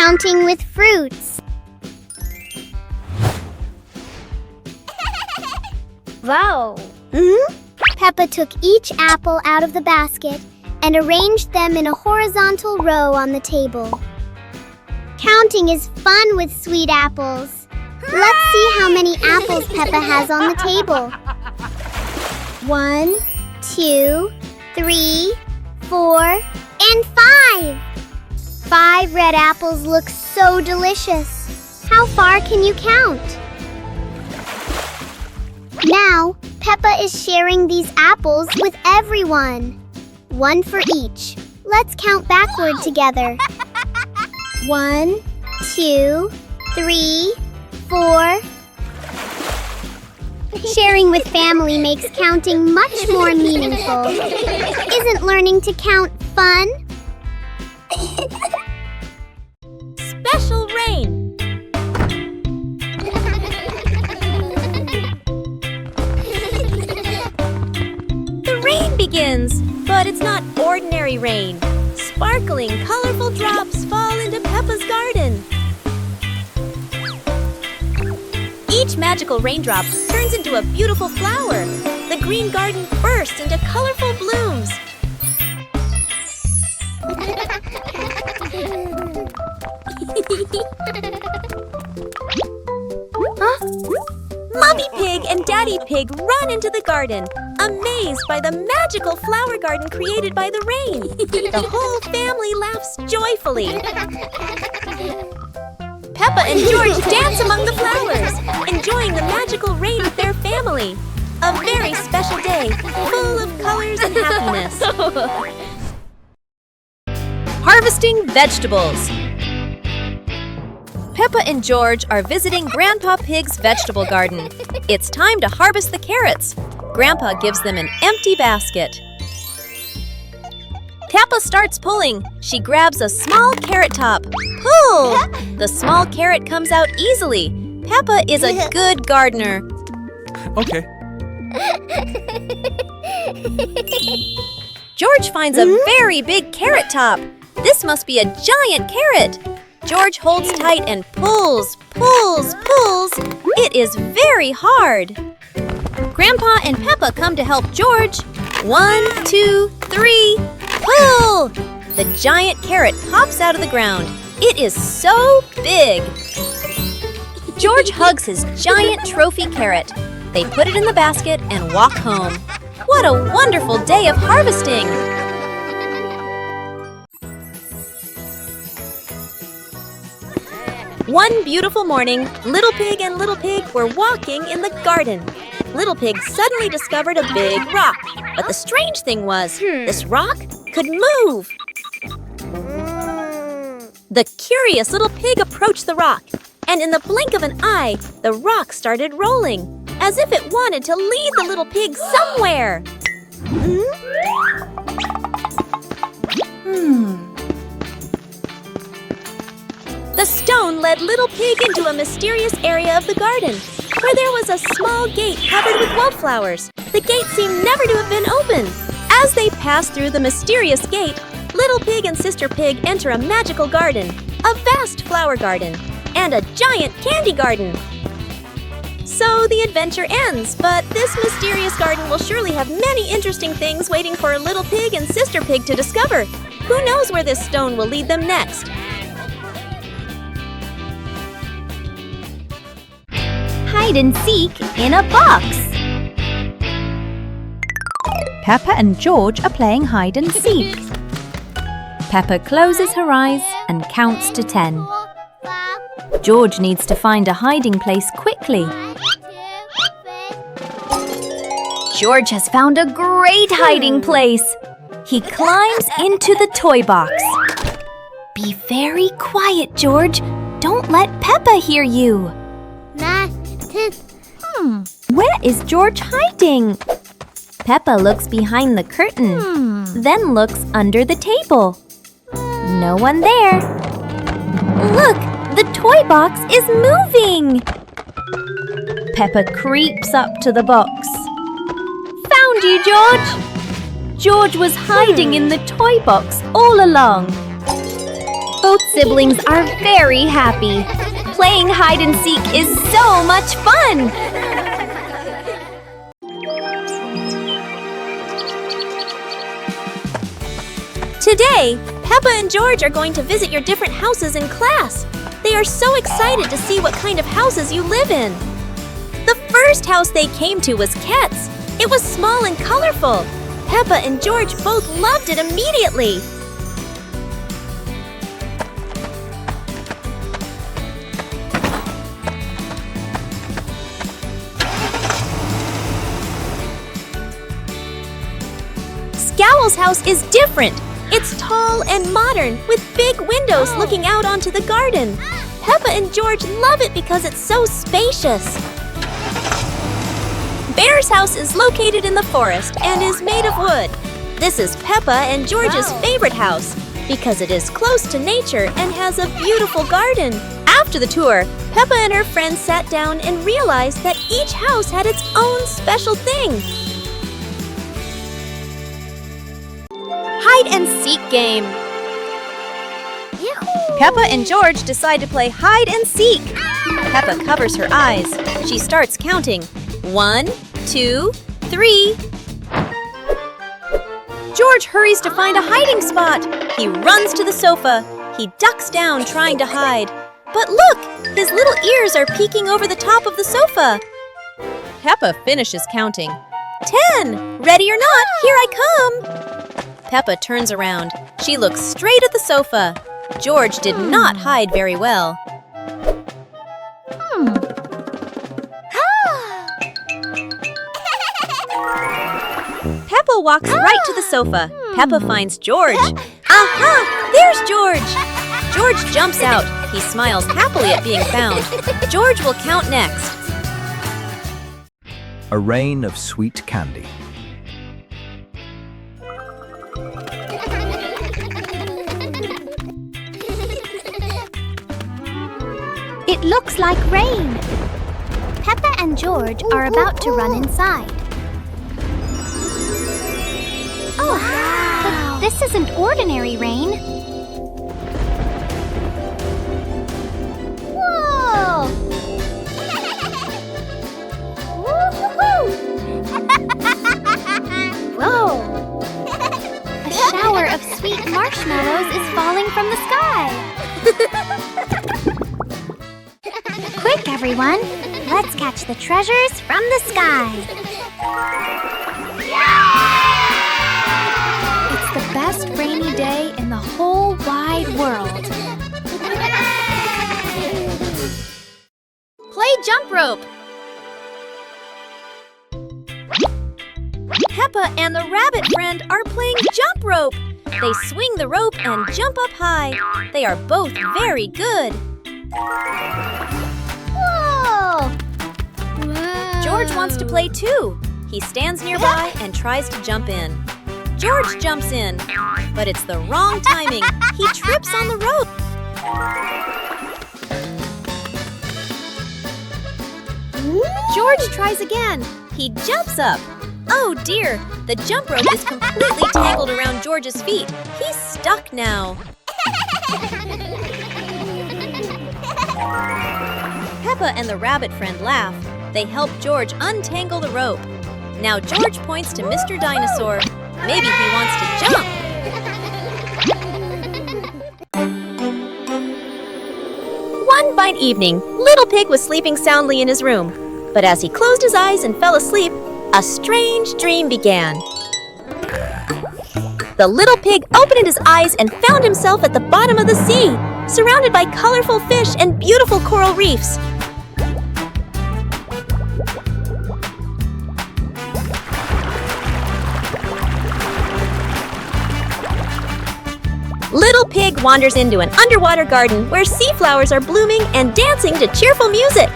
counting with fruits. Wow! Peppa took each apple out of the basket and arranged them in a horizontal row on the table. Counting is fun with sweet apples. Let's see how many apples Peppa has on the table. 1, 2, 3, 4, and 5. 5 red apples look so delicious. How far can you count? Now, Peppa is sharing these apples with everyone. 1 for each. Let's count backward together. 1, 2, 3, 4. Sharing with family makes counting much more meaningful. Isn't learning to count fun? Special rain. The rain begins, but it's not ordinary rain. Sparkling, colorful drops fall into Peppa's garden. Each magical raindrop turns into a beautiful flower. The green garden bursts into colorful blooms. Mommy Pig and Daddy Pig run into the garden, amazed by the magical flower garden created by the rain. The whole family laughs joyfully. Peppa and George dance among the flowers, enjoying the magical rain with their family. A very special day, full of colors and happiness. Harvesting vegetables. Peppa and George are visiting Grandpa Pig's vegetable garden. It's time to harvest the carrots. Grandpa gives them an empty basket. Peppa starts pulling. She grabs a small carrot top. Pull! The small carrot comes out easily. Peppa is a good gardener. Okay. George finds a very big carrot top. This must be a giant carrot. George holds tight and pulls, pulls, pulls. It is very hard. Grandpa and Peppa come to help George. 1, 2, 3, pull! The giant carrot pops out of the ground. It is so big. George hugs his giant trophy carrot. They put it in the basket and walk home. What a wonderful day of harvesting! One beautiful morning, Little Pig and Little Pig were walking in the garden. Little Pig suddenly discovered a big rock. But the strange thing was, this rock could move. The curious little pig approached the rock, and in the blink of an eye, the rock started rolling, as if it wanted to lead the little pig somewhere. The stone led Little Pig into a mysterious area of the garden, where there was a small gate covered with wildflowers. The gate seemed never to have been opened. As they passed through the mysterious gate, Little Pig and Sister Pig enter a magical garden, a vast flower garden, and a giant candy garden. So the adventure ends, but this mysterious garden will surely have many interesting things waiting for Little Pig and Sister Pig to discover. Who knows where this stone will lead them next? Hide and seek in a box. Peppa and George are playing hide and seek. Peppa closes her eyes and counts to 10. George needs to find a hiding place quickly. George has found a great hiding place. He climbs into the toy box. Be very quiet, George. Don't let Peppa hear you. Where is George hiding? Peppa looks behind the curtain, then looks under the table. No one there. Look, the toy box is moving. Peppa creeps up to the box. Found you, George! George was hiding in the toy box all along. Both siblings are very happy. Playing hide and seek is so much fun! Today, Peppa and George are going to visit your different houses in class. They are so excited to see what kind of houses you live in. The first house they came to was Ket's. It was small and colorful. Peppa and George both loved it immediately. Scowl's house is different. It's tall and modern, with big windows looking out onto the garden. Peppa and George love it because it's so spacious. Bear's house is located in the forest and is made of wood. This is Peppa and George's favorite house because it is close to nature and has a beautiful garden. After the tour, Peppa and her friends sat down and realized that each house had its own special thing. Hide and seek game. Peppa and George decide to play hide and seek. Peppa covers her eyes. She starts counting. 1, 2, 3. George hurries to find a hiding spot. He runs to the sofa. He ducks down trying to hide. But look, his little ears are peeking over the top of the sofa. Peppa finishes counting. 10. Ready or not, here I come. Peppa turns around. She looks straight at the sofa. George did not hide very well. Peppa walks right to the sofa. Peppa finds George. Aha! There's George! George jumps out. He smiles happily at being found. George will count next. A rain of sweet candy. It looks like rain. Peppa and George are about to run inside. Oh, wow. But this isn't ordinary rain. Whoa! Whoa! A shower of sweet marshmallows is falling from the sky. Quick, everyone! Let's catch the treasures from the sky! It's the best rainy day in the whole wide world. Play jump rope. Peppa and the rabbit friend are playing jump rope. They swing the rope and jump up high. They are both very good. Whoa! George wants to play too. He stands nearby and tries to jump in. George jumps in, but it's the wrong timing. He trips on the rope. George tries again. He jumps up. Oh dear, the jump rope is completely tangled around George's feet. He's stuck now. Peppa and the rabbit friend laugh. They help George untangle the rope. Now George points to Mr. Dinosaur. Maybe he wants to jump. One fine evening, Little Pig was sleeping soundly in his room. But as he closed his eyes and fell asleep, a strange dream began. The little pig opened his eyes and found himself at the bottom of the sea, surrounded by colorful fish and beautiful coral reefs. Little Pig wanders into an underwater garden where sea flowers are blooming and dancing to cheerful music.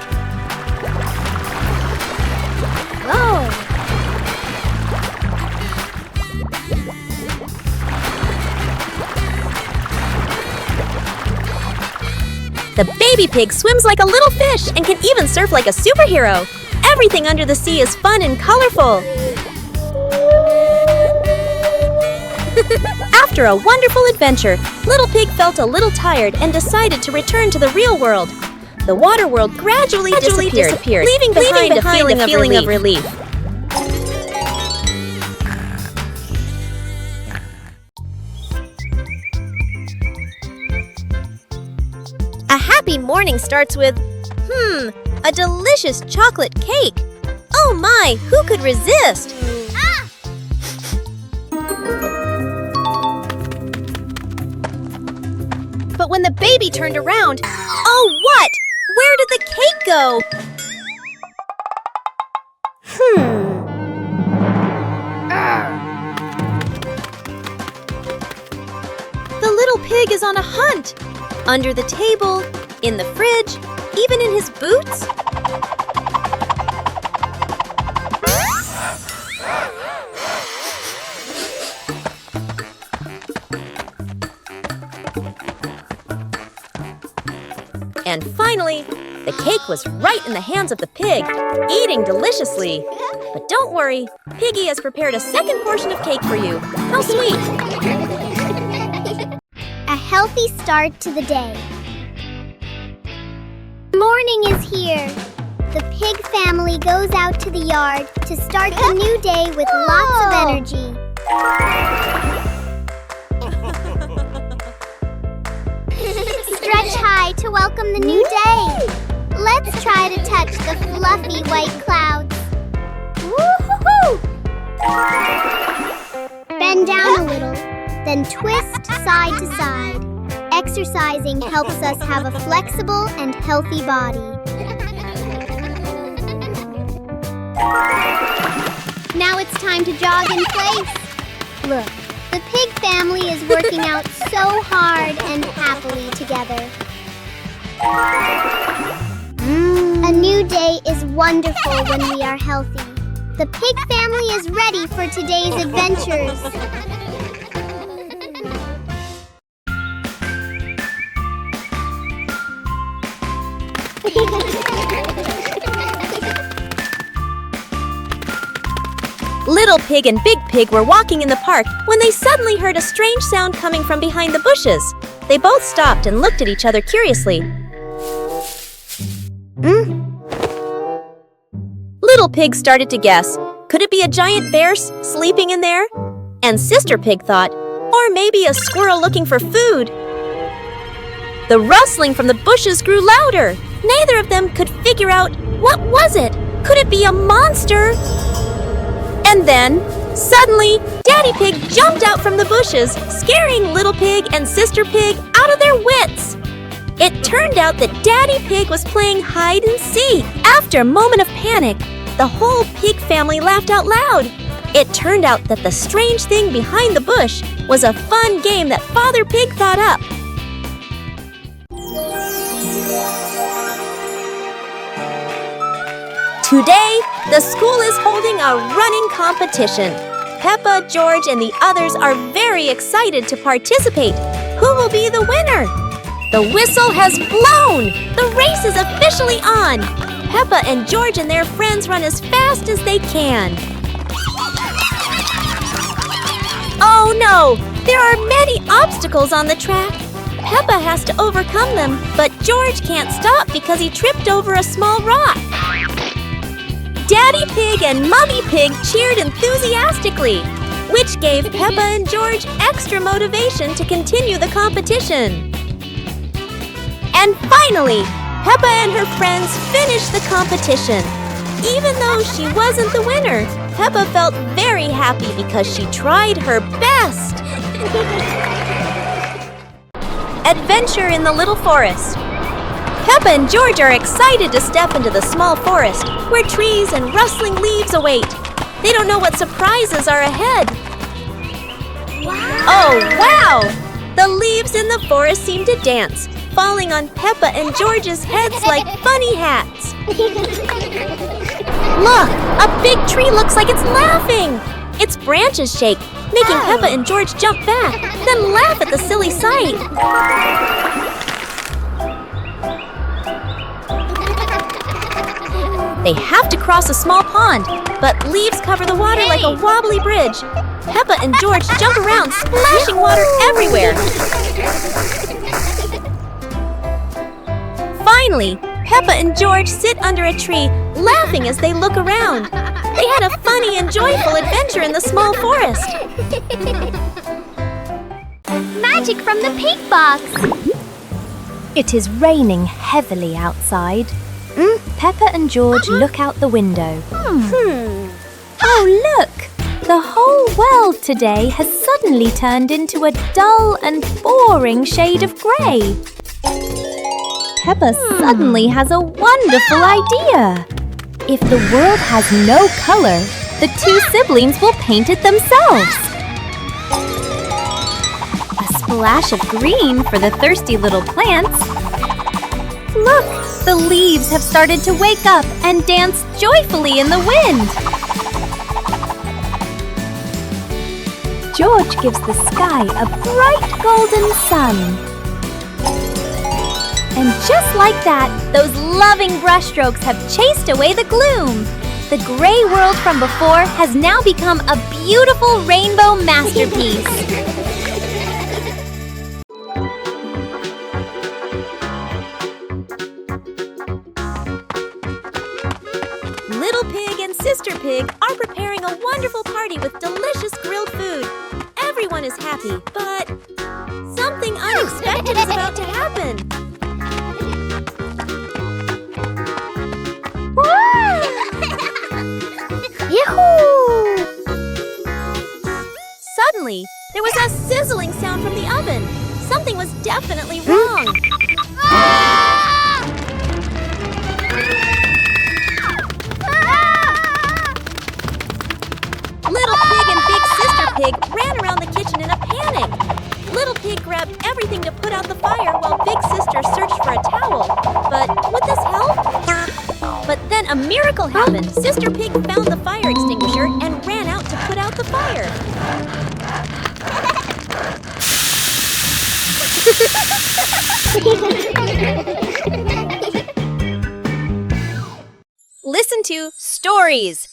Whoa! The baby pig swims like a little fish and can even surf like a superhero. Everything under the sea is fun and colorful. After a wonderful adventure, Little Pig felt a little tired and decided to return to the real world. The water world gradually disappeared, leaving behind a feeling of relief. A happy morning starts with, a delicious chocolate cake. Oh my, who could resist? But when the baby turned around, oh what? Where did the cake go? The little pig is on a hunt. Under the table, in the fridge, even in his boots. And finally, the cake was right in the hands of the pig, eating deliciously. But don't worry, Piggy has prepared a second portion of cake for you. How sweet! A healthy start to the day. Morning is here. The pig family goes out to the yard to start the new day with lots of energy. Stretch high to welcome the new day. Let's try to touch the fluffy white clouds. Woo-hoo-hoo! Bend down a little, then twist side to side. Exercising helps us have a flexible and healthy body. Now it's time to jog in place. Look, the pig family is working out so hard and happily together. A new day is wonderful when we are healthy. The pig family is ready for today's adventures. Little Pig and Big Pig were walking in the park when they suddenly heard a strange sound coming from behind the bushes. They both stopped and looked at each other curiously. Little Pig started to guess. Could it be a giant bear sleeping in there? And Sister Pig thought, or maybe a squirrel looking for food. The rustling from the bushes grew louder. Neither of them could figure out, what was it? Could it be a monster? And then, suddenly, Daddy Pig jumped out from the bushes, scaring Little Pig and Sister Pig out of their wits. It turned out that Daddy Pig was playing hide and seek. After a moment of panic, the whole pig family laughed out loud. It turned out that the strange thing behind the bush was a fun game that Father Pig thought up. Today, the school is holding a running competition. Peppa, George, and the others are very excited to participate. Who will be the winner? The whistle has blown! The race is officially on! Peppa and George and their friends run as fast as they can. Oh no! There are many obstacles on the track. Peppa has to overcome them, but George can't stop because he tripped over a small rock. Daddy Pig and Mummy Pig cheered enthusiastically, which gave Peppa and George extra motivation to continue the competition. And finally, Peppa and her friends finished the competition. Even though she wasn't the winner, Peppa felt very happy because she tried her best. Adventure in the Little Forest. Peppa and George are excited to step into the small forest where trees and rustling leaves await. They don't know what surprises are ahead. Wow! Oh, wow! The leaves in the forest seem to dance, falling on Peppa and George's heads like funny hats. Look! A big tree looks like it's laughing! Its branches shake, making Peppa and George jump back, then laugh at the silly sight. They have to cross a small pond, but leaves cover the water like a wobbly bridge. Peppa and George jump around, splashing water everywhere. Finally, Peppa and George sit under a tree, laughing as they look around. They had a funny and joyful adventure in the small forest. Magic from the pig box! It is raining heavily outside. Peppa and George look out the window. Oh, look! The whole world today has suddenly turned into a dull and boring shade of grey. Peppa suddenly has a wonderful idea. If the world has no color, the two siblings will paint it themselves. A splash of green for the thirsty little plants. Look, the leaves have started to wake up and dance joyfully in the wind. George gives the sky a bright golden sun. And just like that, those loving brushstrokes have chased away the gloom. The gray world from before has now become a beautiful rainbow masterpiece. Little Pig and Sister Pig are preparing a wonderful party with delicious grilled food. Everyone is happy, but something unexpected is about to happen. Yahoo! Suddenly, there was a sizzling sound from the oven. Something was definitely wrong. Little Pig and Big Sister Pig ran around the kitchen in a panic. Little Pig grabbed everything to put out the fire while Big Sister searched for a towel. But would this help? But then a miracle happened. Sister Pig found the fire extinguisher and ran out to put out the fire. Listen to Stories.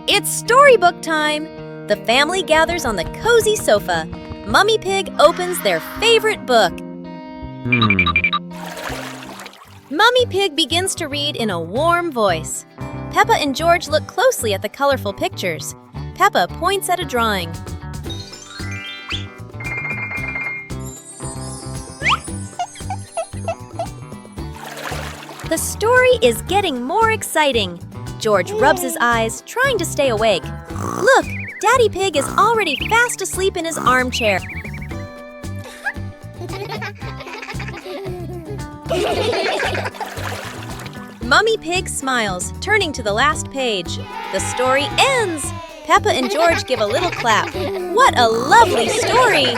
It's Storybook time. The family gathers on the cozy sofa. Mummy Pig opens their favorite book. Mummy Pig begins to read in a warm voice. Peppa and George look closely at the colorful pictures. Peppa points at a drawing. The story is getting more exciting. George rubs his eyes, trying to stay awake. Look, Daddy Pig is already fast asleep in his armchair. Mummy Pig smiles, turning to the last page. The story ends! Peppa and George give a little clap. What a lovely story!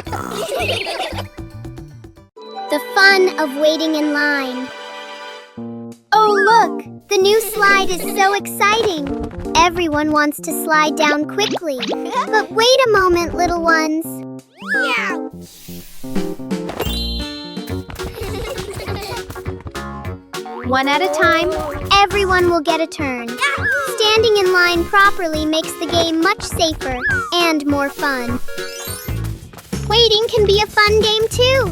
The fun of waiting in line. Oh, look! The new slide is so exciting. Everyone wants to slide down quickly. But wait a moment, little ones. One at a time, everyone will get a turn. Standing in line properly makes the game much safer and more fun. Waiting can be a fun game too.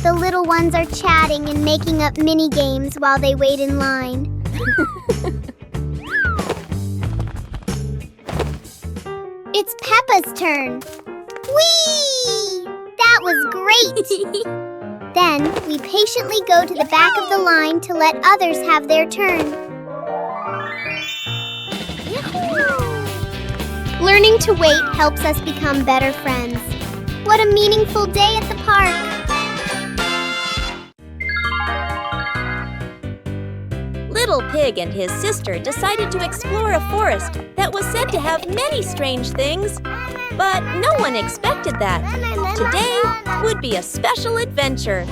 The little ones are chatting and making up mini games while they wait in line. It's Peppa's turn. Whee! That was great! Then we patiently go to the back of the line to let others have their turn. Learning to wait helps us become better friends. What a meaningful day at the park! Little Pig and his sister decided to explore a forest that was said to have many strange things. But no one expected that. Today would be a special adventure.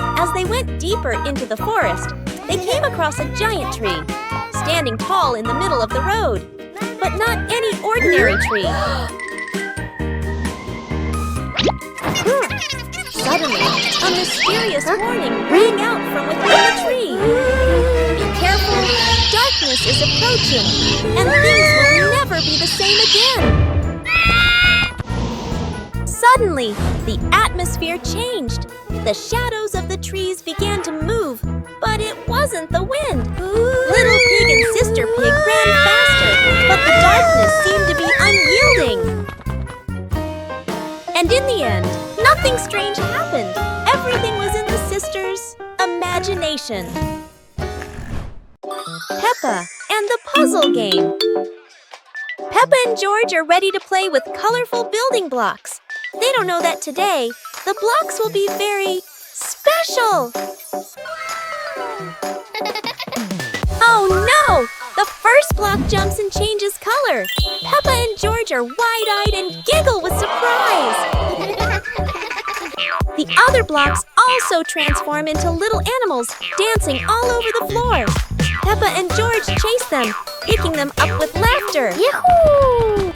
As they went deeper into the forest, they came across a giant tree, standing tall in the middle of the road. But not any ordinary tree. Suddenly, a mysterious warning rang out from within the tree. Be careful! careful! Darkness is approaching, and things will never be the same again! Suddenly, the atmosphere changed. The shadows of the trees began to move, but it wasn't the wind. Little Pig and Sister Pig ran faster, but the darkness seemed to be unyielding. And in the end, nothing strange happened. Everything was in the sisters' imagination. Peppa and the Puzzle Game. Peppa and George are ready to play with colorful building blocks. They don't know that today, the blocks will be very special. Oh no! The first block jumps and changes color. Peppa and George are wide-eyed and giggle with surprise. The other blocks also transform into little animals dancing all over the floor. Peppa and George chase them, picking them up with laughter. Yahoo!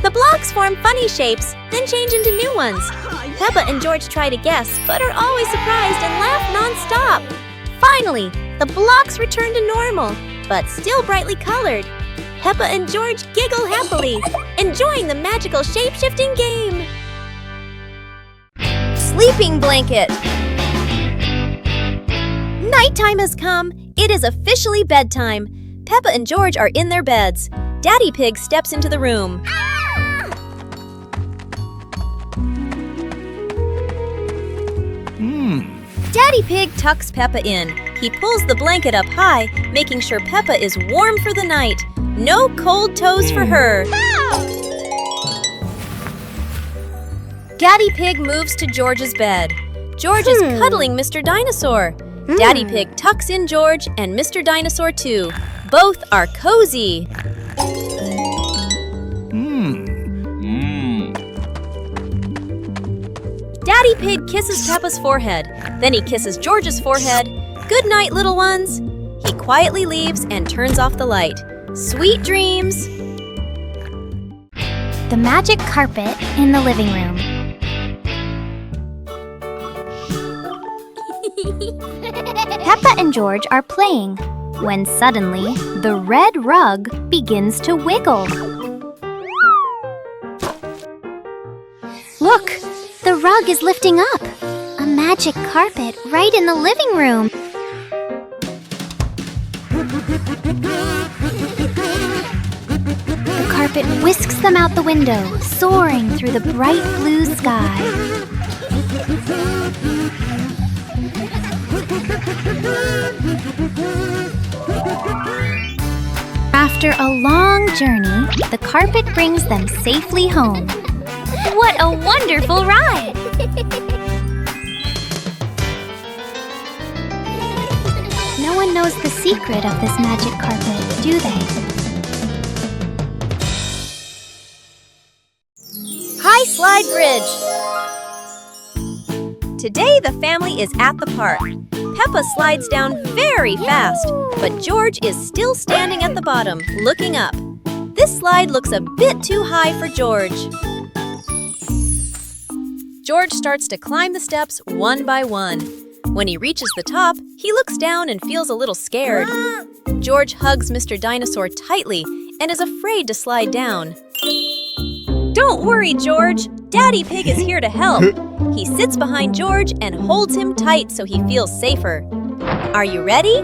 The blocks form funny shapes, then change into new ones. Peppa and George try to guess, but are always surprised and laugh non-stop. Finally, the blocks return to normal, but still brightly colored. Peppa and George giggle happily, enjoying the magical shape-shifting game. Sleeping blanket. Nighttime has come. It is officially bedtime. Peppa and George are in their beds. Daddy Pig steps into the room. Daddy Pig tucks Peppa in. He pulls the blanket up high, making sure Peppa is warm for the night. No cold toes for her. Daddy Pig moves to George's bed. George is cuddling Mr. Dinosaur. Daddy Pig tucks in George and Mr. Dinosaur too. Both are cozy. Daddy Pig kisses Peppa's forehead. Then he kisses George's forehead. Good night, little ones. He quietly leaves and turns off the light. Sweet dreams. The magic carpet in the living room. Peppa and George are playing when suddenly the red rug begins to wiggle. Look, the rug is lifting up. A magic carpet right in the living room. The carpet whisks them out the window, soaring through the bright blue sky. After a long journey, the carpet brings them safely home. What a wonderful ride! No one knows the secret of this magic carpet, do they? High Slide Bridge. Today the family is at the park. Peppa slides down very fast, but George is still standing at the bottom, looking up. This slide looks a bit too high for George. George starts to climb the steps one by one. When he reaches the top, he looks down and feels a little scared. George hugs Mr. Dinosaur tightly and is afraid to slide down. Don't worry, George. Daddy Pig is here to help. He sits behind George and holds him tight so he feels safer. Are you ready?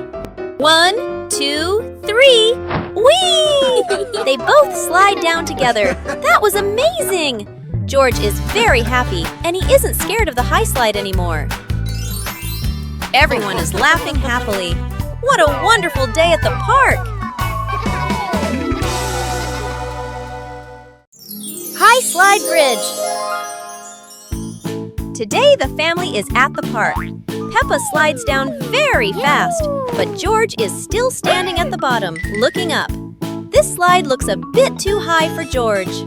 1, 2, 3. Whee! They both slide down together. That was amazing! George is very happy, and he isn't scared of the high slide anymore. Everyone is laughing happily. What a wonderful day at the park! High Slide Bridge. Today the family is at the park. Peppa slides down very fast, but George is still standing at the bottom, looking up. This slide looks a bit too high for George.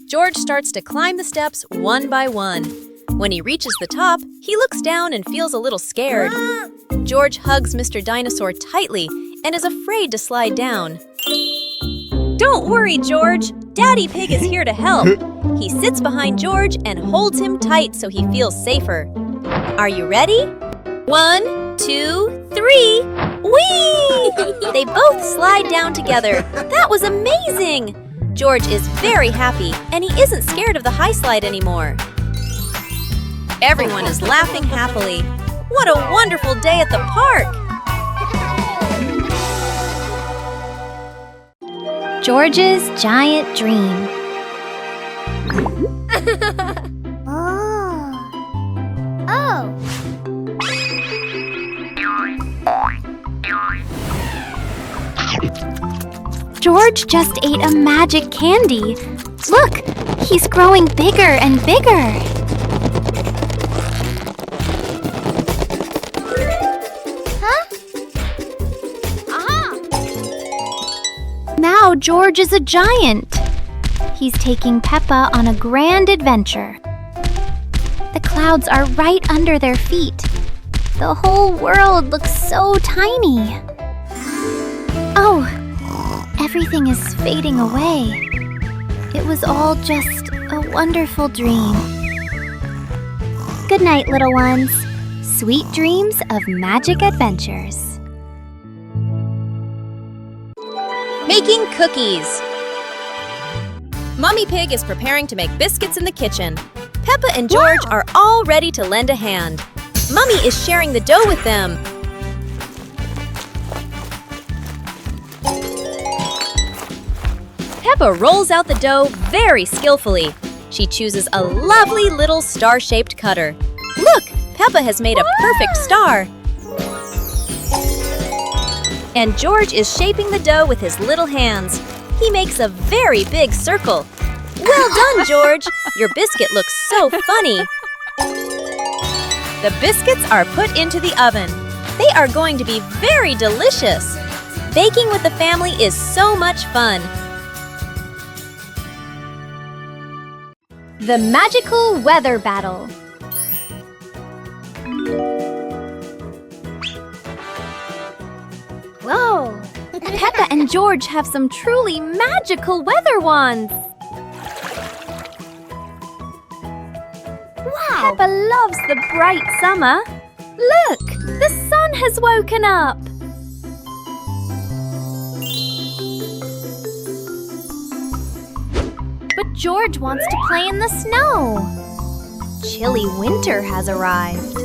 George starts to climb the steps one by one. When he reaches the top, he looks down and feels a little scared. George hugs Mr. Dinosaur tightly and is afraid to slide down. Don't worry, George. Daddy Pig is here to help. He sits behind George and holds him tight so he feels safer. Are you ready? 1, 2, 3. Whee! They both slide down together. That was amazing! George is very happy, and he isn't scared of the high slide anymore. Everyone is laughing happily. What a wonderful day at the park! George's giant dream. Oh. George just ate a magic candy. Look, he's growing bigger and bigger. Now George is a giant. He's taking Peppa on a grand adventure. The clouds are right under their feet. The whole world looks so tiny. Oh, everything is fading away. It was all just a wonderful dream. Good night, little ones. Sweet dreams of magic adventures. Making cookies. Mummy Pig is preparing to make biscuits in the kitchen. Peppa and George are all ready to lend a hand. Mummy is sharing the dough with them. Peppa rolls out the dough very skillfully. She chooses a lovely little star-shaped cutter. Look, Peppa has made a perfect star. And George is shaping the dough with his little hands. He makes a very big circle. Well done, George! Your biscuit looks so funny. The biscuits are put into the oven. They are going to be very delicious. Baking with the family is so much fun. The magical weather battle. Whoa. Peppa and George have some truly magical weather wands. Wow. Peppa loves the bright summer. Look, the sun has woken up. But George wants to play in the snow. Chilly winter has arrived.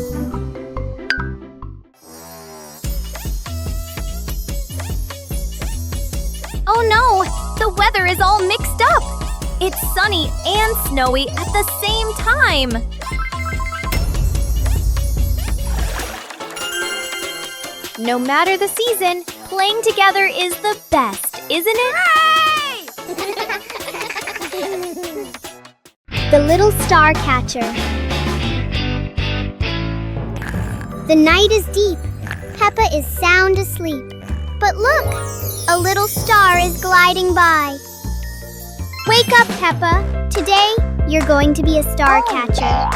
Oh no, the weather is all mixed up. It's sunny and snowy at the same time. No matter the season, playing together is the best, isn't it? The little star catcher. The night is deep. Peppa is sound asleep. But look, a little star is gliding by. Wake up, Peppa. Today, you're going to be a star catcher.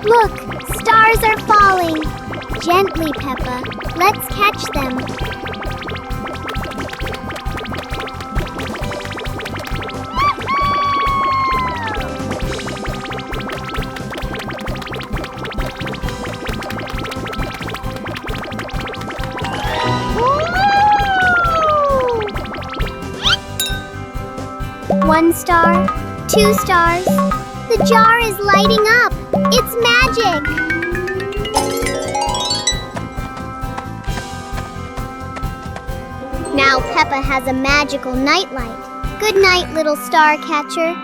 Look, stars are falling. Gently, Peppa. Let's catch them. One star, 2 stars. The jar is lighting up. It's magic. Now Peppa has a magical nightlight. Good night, little star catcher.